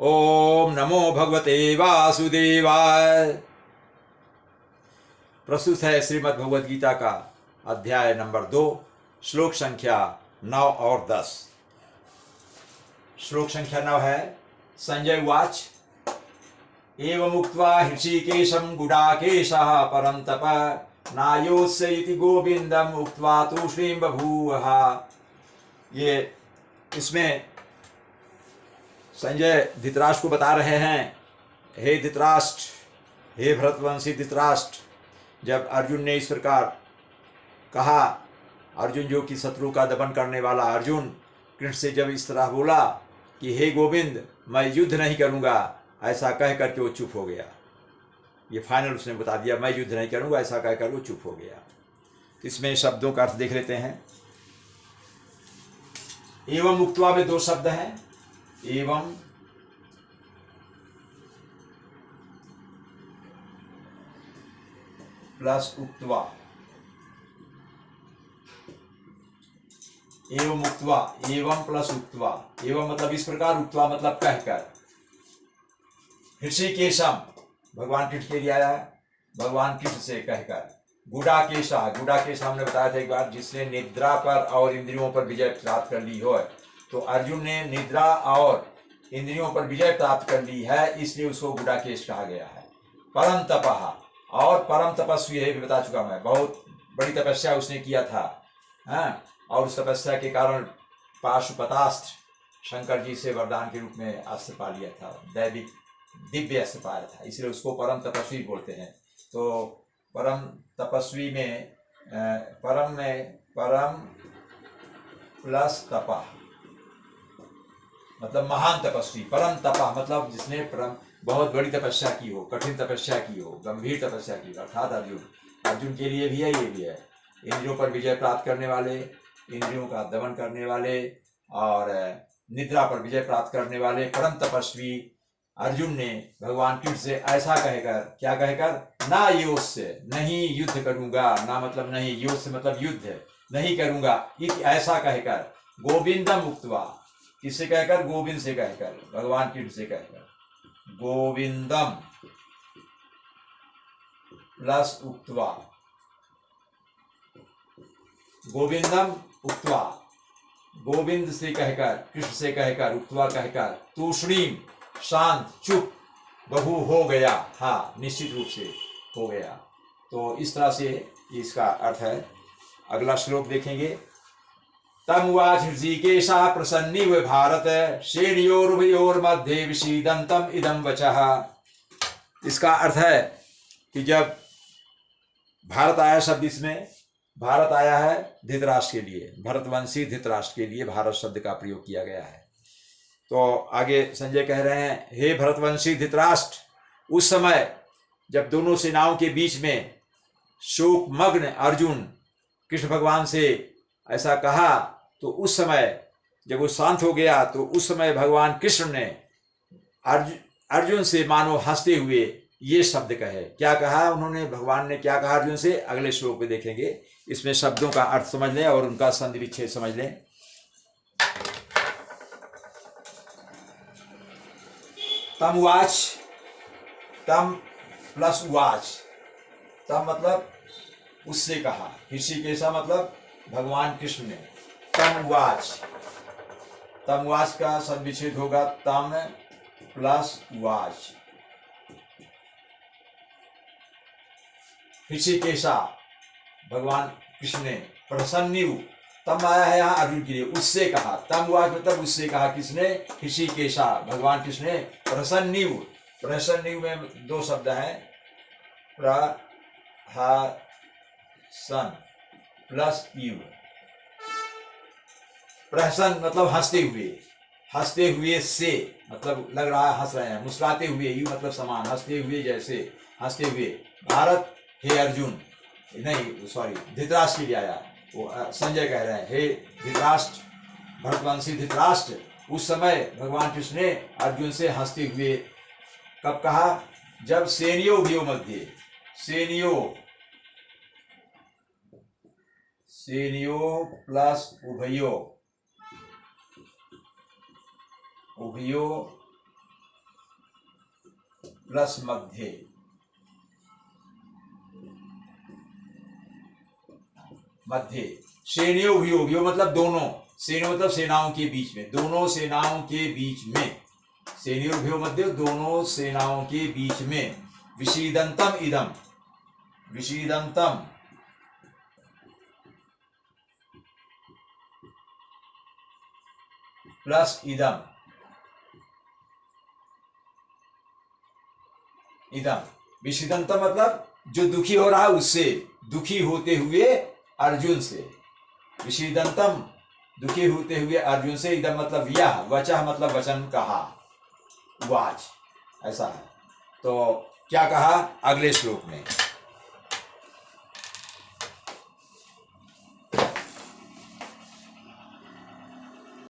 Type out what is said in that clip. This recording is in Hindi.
ओम नमो भगवते वासुदेवाय। प्रस्तुत है श्रीमद् भगवद गीता का अध्याय नंबर 2, श्लोक संख्या 9 और 10। श्लोक संख्या 9 है, संजय उवाच एवमुक्त्वा हृषीकेशं गुडाकेशः परं तप नायोत्स्य इति गोविन्दम् उक्त्वा तूष्णीं बभूवः। ये इसमें संजय धृतराष्ट्र को बता रहे हैं, हे धृतराष्ट्र, हे भरतवंशी धृतराष्ट्र, जब अर्जुन ने इस प्रकार कहा, अर्जुन जो कि शत्रु का दमन करने वाला अर्जुन कृष्ण से जब इस तरह बोला कि हे गोविंद मैं युद्ध नहीं करूंगा, ऐसा कह करके वो चुप हो गया। ये फाइनल उसने बता दिया, मैं युद्ध नहीं करूंगा, ऐसा कहकर वो चुप हो गया। इसमें शब्दों का अर्थ देख लेते हैं। एवं मुक्त्वा में 2 शब्द हैं, एवं प्लस उक्त्वा। एवं उक्त्वा, एवं प्लस उक्त्वा। एवं मतलब इस प्रकार, उक्त्वा मतलब कहकर। ऋषिकेशम भगवान कृष्ण के लिए आया है, भगवान कृष्ण से कहकर। गुडाकेशा, गुडाकेशा हमने बताया था एक बार, जिसने निद्रा पर और इंद्रियों पर विजय प्राप्त कर ली हो। तो अर्जुन ने निद्रा और इंद्रियों पर विजय प्राप्त कर ली है, इसलिए उसको गुडाकेश कहा गया है। परम तपः, और परम तपस्वी है, भी बता चुका मैं, बहुत बड़ी तपस्या उसने किया था। हाँ, और उस तपस्या के कारण पाशुपतास्त्र, शंकर जी से वरदान के रूप में अस्त्र पा लिया था, दैविक दिव्य अस्त्र पाया था, इसलिए उसको परम तपस्वी बोलते हैं। तो परम तपस्वी में परम प्लस तपा मतलब महान तपस्वी। परम तपा मतलब जिसने परम बहुत बड़ी तपस्या की हो, कठिन तपस्या की हो, गंभीर तपस्या की हो, अर्थात अर्जुन के लिए भी है, ये भी है। इंद्रियों पर विजय प्राप्त करने वाले, इंद्रियों का दमन करने वाले और निद्रा पर विजय प्राप्त करने वाले परम तपस्वी अर्जुन ने भगवान कृष्ण से ऐसा कहकर, क्या कहकर, ना योत्स्य, नहीं युद्ध करूंगा, ना मतलब नहीं, योत्स्य मतलब युद्ध नहीं करूंगा, ऐसा कहकर, गोविंदम उक्त्वा, किससे कहकर, गोविंद से कहकर, भगवान कृष्ण से कहकर, गोविंदम प्लस उक्त्वा, गोविंदम उक्त्वा, गोविंद से कहकर, कृष्ण से कहकर, उक्त्वा कहकर, तूष्णीम शांत, चुप, बहु हो गया, हाँ निश्चित रूप से हो गया। तो इस तरह से इसका अर्थ है। अगला श्लोक देखेंगे। तम उवाच हृषीकेशः प्रसन्निव भारत श्रेणियोरुभयोर्मध्ये विषीदन्तम इदं वचः। इसका अर्थ है कि जब भारत आया शब्द, इसमें भारत आया है धृतराष्ट्र के लिए, भरतवंशी धृतराष्ट्र के लिए भारत शब्द का प्रयोग किया गया है। तो आगे संजय कह रहे हैं, हे भरतवंशी धृतराष्ट्र, उस समय जब दोनों सेनाओं के बीच में शोकमग्न अर्जुन कृष्ण भगवान से ऐसा कहा, तो उस समय जब वो शांत हो गया, तो उस समय भगवान कृष्ण ने अर्जुन से मानो हंसते हुए ये शब्द कहे। क्या कहा उन्होंने, भगवान ने क्या कहा अर्जुन से, अगले श्लोक में देखेंगे। इसमें शब्दों का अर्थ समझ लें और उनका संधि विच्छेद समझ लें। तम उवाच, तम प्लस उवाच, तम मतलब उससे कहा, ऋषिकेशा मतलब भगवान कृष्ण ने, तम उवाच, तम उवाच का संविच्छेद होगा तम प्लस उवाच। ऋषिकेशा भगवान कृष्ण ने, प्रसन्निव, तम आया है यहाँ अर्जुन के लिए, उससे कहा, तम उवाच मतलब उससे कहा, किसने, ऋषिकेशा भगवान कृष्ण ने, प्रसन्निव, प्रसन्निव में 2 शब्द हैं, प्रहसन प्लस इव। प्रहसन मतलब हंसते हुए, हंसते हुए से मतलब लग रहा है हंस रहे हैं, मुस्कुराते हुए, यू मतलब समान, हंसते हुए जैसे, हंसते हुए। भारत, हे अर्जुन, नहीं सॉरी, धृतराष्ट्र के लिए आया, वो संजय कह रहे हैं, हे धृतराष्ट्र, भरतवंशी धृतराष्ट्र, उस समय भगवान कृष्ण ने अर्जुन से हंसते हुए कब कहा, जब सेनियो उभयो मध्य, सेनियो, सेनियो प्लस उभयो, उभयो प्लस मध्य, मध्य। सेनयो व्यो, व्यो मतलब दोनों, सेनो मतलब सेनाओं के बीच में, दोनों सेनाओं के बीच में, सेनयो व्यो मध्य, दोनों सेनाओं के बीच में। विषीदंतम इदम, विषीदंतम प्लस इदम, इदम। विषीदंतम मतलब जो दुखी हो रहा है उससे, दुखी होते हुए अर्जुन से। विषीदंतम दुखी होते हुए अर्जुन से, इदम मतलब यह, वचः मतलब वचन, कहा, वाच, ऐसा है। तो क्या कहा अगले श्लोक में?